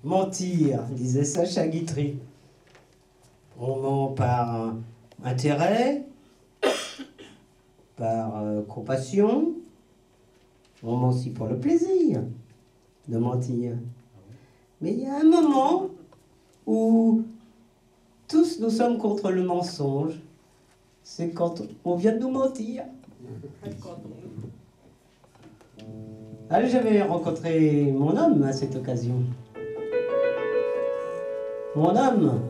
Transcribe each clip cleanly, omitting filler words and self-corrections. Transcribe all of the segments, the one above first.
Mentir, disait Sacha Guitry. On ment par intérêt, par compassion. On ment aussi pour le plaisir de mentir. Mais il y a un moment où tous nous sommes contre le mensonge. C'est quand on vient de nous mentir. Alors j'avais rencontré mon homme à cette occasion. Mon homme.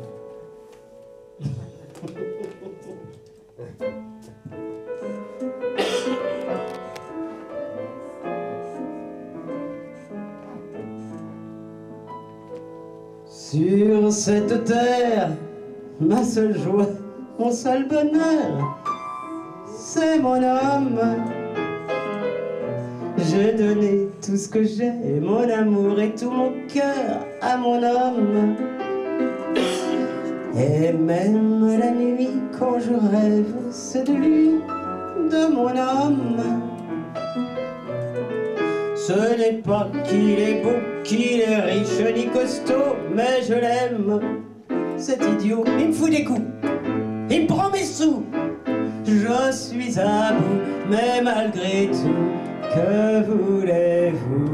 Sur cette terre, ma seule joie, mon seul bonheur, c'est mon homme. J'ai donné tout ce que j'ai, mon amour et tout mon cœur à mon homme. Et même la nuit, quand je rêve, c'est de lui, de mon homme. Ce n'est pas qu'il est beau, qu'il est riche ni costaud, mais je l'aime, cet idiot. Il me fout des coups, il me prend mes sous. Je suis à bout, mais malgré tout, que voulez-vous?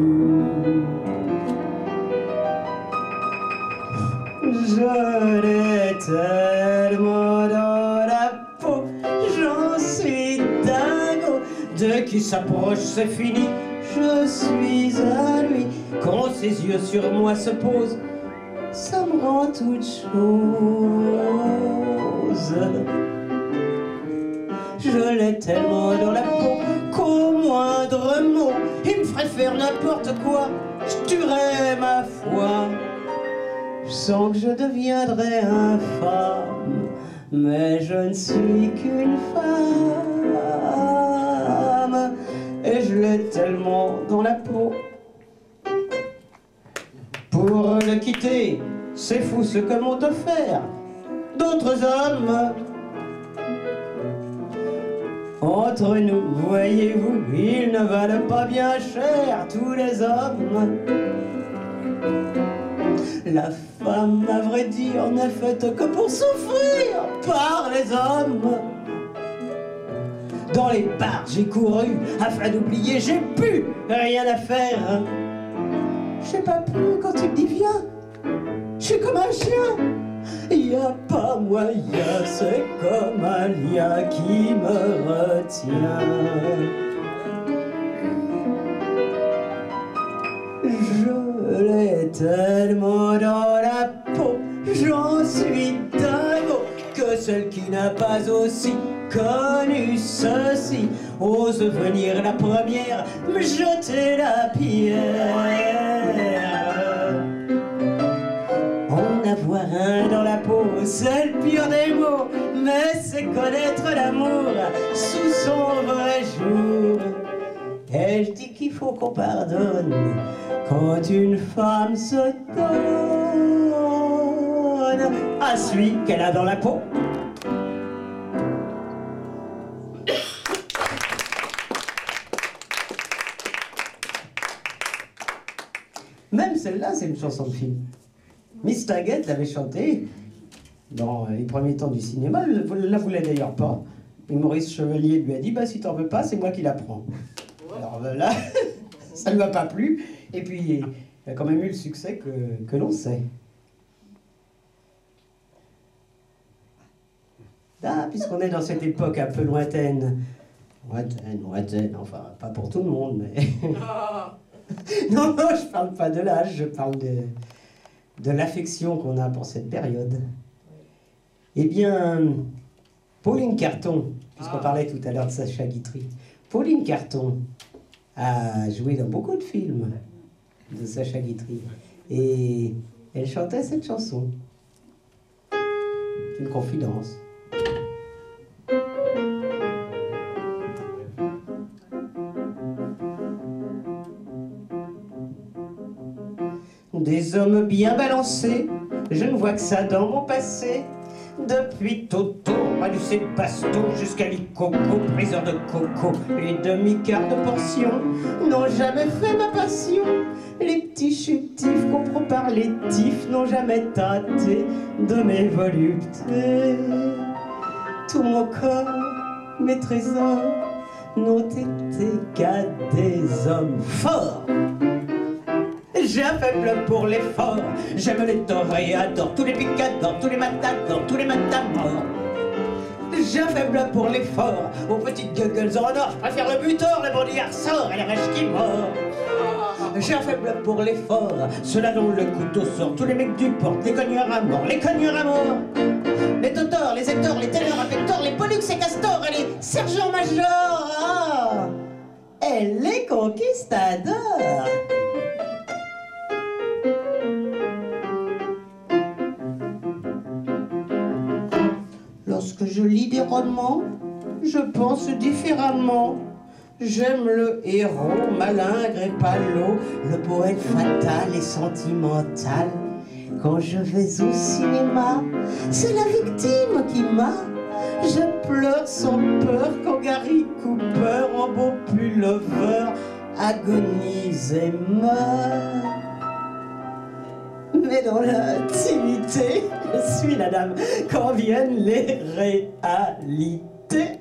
Je l'ai tellement dans la peau, j'en suis dingo. Dès qu'il s'approche, c'est fini. Je suis à lui, quand ses yeux sur moi se posent, ça me rend toute chose. Je l'ai tellement dans la peau qu'au moindre mot, il me ferait faire n'importe quoi, je tuerais ma foi. Je sens que je deviendrai infâme, mais je ne suis qu'une femme. Et je l'ai tellement dans la peau. Pour le quitter, c'est fou ce que m'ont offert d'autres hommes. Entre nous, voyez-vous, ils ne valent pas bien cher, tous les hommes. La femme, à vrai dire, n'est faite que pour souffrir par les hommes. Dans les bars, j'ai couru afin d'oublier, j'ai plus rien à faire. J'ai pas pu quand tu me dis viens, je suis comme un chien. Y a pas moyen, c'est comme un lien qui me retient. Je l'ai tellement dans la peau, j'en suis dingo, que celle qui n'a pas aussi connu ceci ose venir la première me jeter la pierre. En avoir un dans la peau, c'est le pire des mots, mais c'est connaître l'amour sous son vrai jour. Et je dis qu'il faut qu'on pardonne quand une femme se donne à celui qu'elle a dans la peau. Même celle-là, c'est une chanson de film. Miss Taggett l'avait chantée dans les premiers temps du cinéma. Elle ne la voulait d'ailleurs pas. Et Maurice Chevalier lui a dit bah, si t'en veux pas, c'est moi qui la prends. Alors là, ça ne lui a pas plu. Et puis, il a quand même eu le succès que l'on sait. Ah, puisqu'on est dans cette époque un peu lointaine. Lointaine, enfin, pas pour tout le monde, mais... Non, je parle pas de l'âge, je parle de l'affection qu'on a pour cette période. Eh bien, Pauline Carton, puisqu'on parlait tout à l'heure de Sacha Guitry, Pauline Carton a joué dans beaucoup de films de Sacha Guitry. Et elle chantait cette chanson. Une confidence. Des hommes bien balancés, je ne vois que ça dans mon passé. Depuis Toto, du Sébaston jusqu'à l'Icoco, priseur de coco, les demi-quarts de portion n'ont jamais fait ma passion. Les petits chétifs qu'on prend par car les tifs n'ont jamais tâté de mes voluptés. Tout mon corps, mes trésors, n'ont été qu'à des hommes forts. J'ai un faible pour l'effort, j'aime les toréadors, tous les picadors, tous les matadors, tous les matamors. J'ai un faible pour l'effort, aux petites gueules en or, je préfère le butor, le bandillard sort et les rêches qui mord. J'ai un faible pour l'effort, ceux-là dont le couteau sort, tous les mecs du port, les cogneurs à mort, les cogneurs à mort. Les totors, les hectors, les ténors à pectors, les pollux et castors et les sergents-majors. Et les conquistadors. Lorsque je lis des romans, je pense différemment. J'aime le héros, malingre et palot, le poète fatal et sentimental. Quand je vais au cinéma, c'est la victime qui m'a. Je pleure sans peur quand Gary Cooper, en beau pullover, agonise et meurt. Mais dans l'intimité, je suis la dame quand viennent les réalités.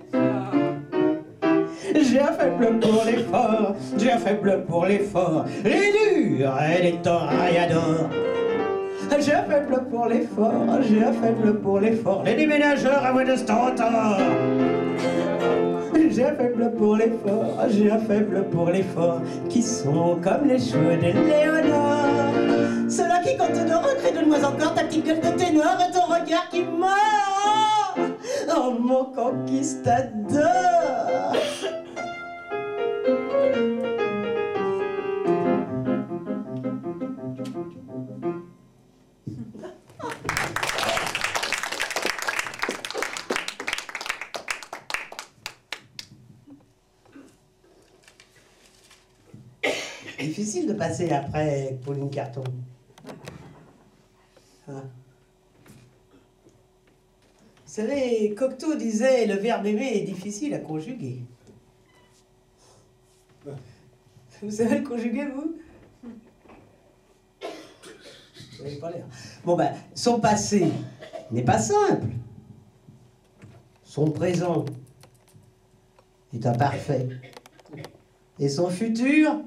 J'ai un faible pour l'effort, j'ai un faible pour l'effort, les durs et les toréadors. J'ai un faible pour l'effort, j'ai un faible pour l'effort, les déménageurs à voix de stentor. J'ai un faible pour l'effort, j'ai un faible pour l'effort, qui sont comme les cheveux de Léonore. Ceux-là qui, quand te recréent de moi encore ta petite gueule de ténor et ton regard qui mord. Oh mon conquistador. Difficile de passer après Pauline Carton. Hein? Vous savez, Cocteau disait le verbe aimer est difficile à conjuguer. Vous savez le conjuguer, vous? Vous n'avez pas l'air. Bon ben, son passé n'est pas simple. Son présent est imparfait. Et son futur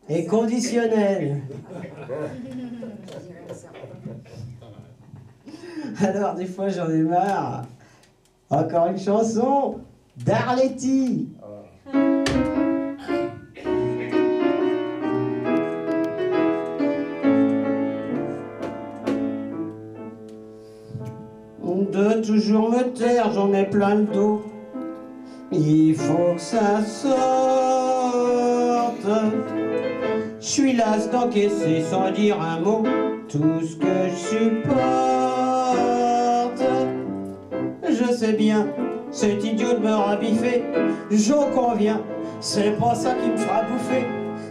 est conditionnel. Alors, des fois, j'en ai marre. Encore une chanson d'Arletty. De toujours me taire, j'en ai plein le dos. Il faut que ça sorte. Je suis lasse d'encaisser sans dire un mot tout ce que je supporte. Je sais bien, c'est idiot de me rabiffer, j'en conviens, c'est pas ça qui me fera bouffer.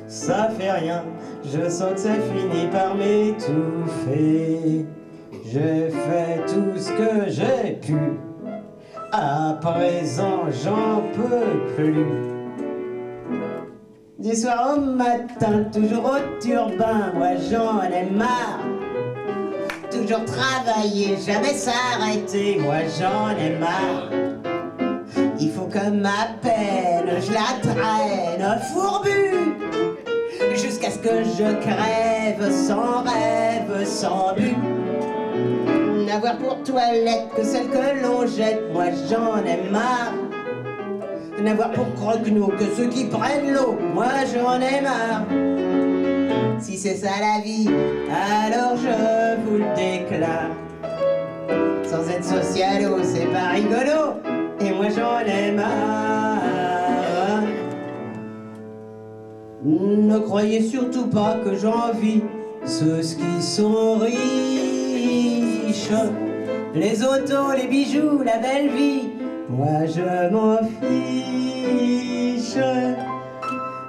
Ça fait rien, je sens que ça finit par m'étouffer. J'ai fait tout ce que j'ai pu, à présent j'en peux plus. Du soir au matin, toujours au turbin, moi j'en ai marre. Toujours travailler, jamais s'arrêter, moi j'en ai marre. Il faut que ma peine, je la traîne fourbue, jusqu'à ce que je crève sans rêve, sans but. N'avoir pour toilette que celle que l'on jette, moi j'en ai marre. N'avoir pour croque-nous que ceux qui prennent l'eau, moi j'en ai marre. Si c'est ça la vie, alors je vous le déclare. Sans être socialo, c'est pas rigolo, et moi j'en ai marre. Ne croyez surtout pas que j'envie ceux qui sont riches. Les autos, les bijoux, la belle vie, moi je m'en fiche.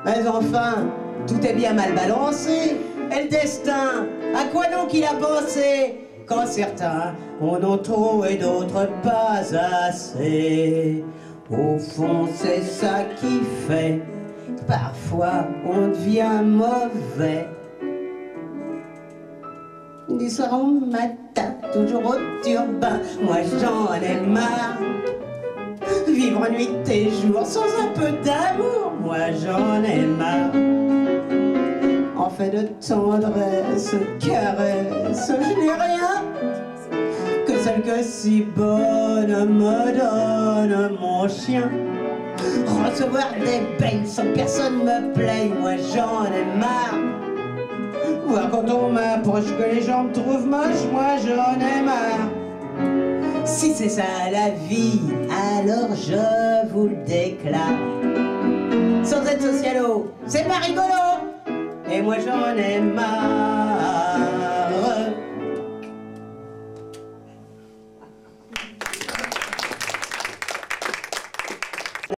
Mais enfin, tout est bien mal balancé. Et le destin, à quoi donc il a pensé? Quand certains en ont trop et d'autres pas assez. Au fond, c'est ça qui fait que parfois on devient mauvais. du soir au matin, toujours au turbin. Moi j'en ai marre, vivre nuit et jour sans un peu d'amour. Moi j'en ai marre, en fait de tendresse, caresse, je n'ai rien que celle que si bonne me donne mon chien. Recevoir des peines sans que personne me plaigne, moi j'en ai marre. Voir quand on m'approche que les gens me trouvent moche, moi j'en ai marre. Si c'est ça la vie, alors je vous le déclare. Sans être socialo, c'est pas rigolo. Et moi j'en ai marre.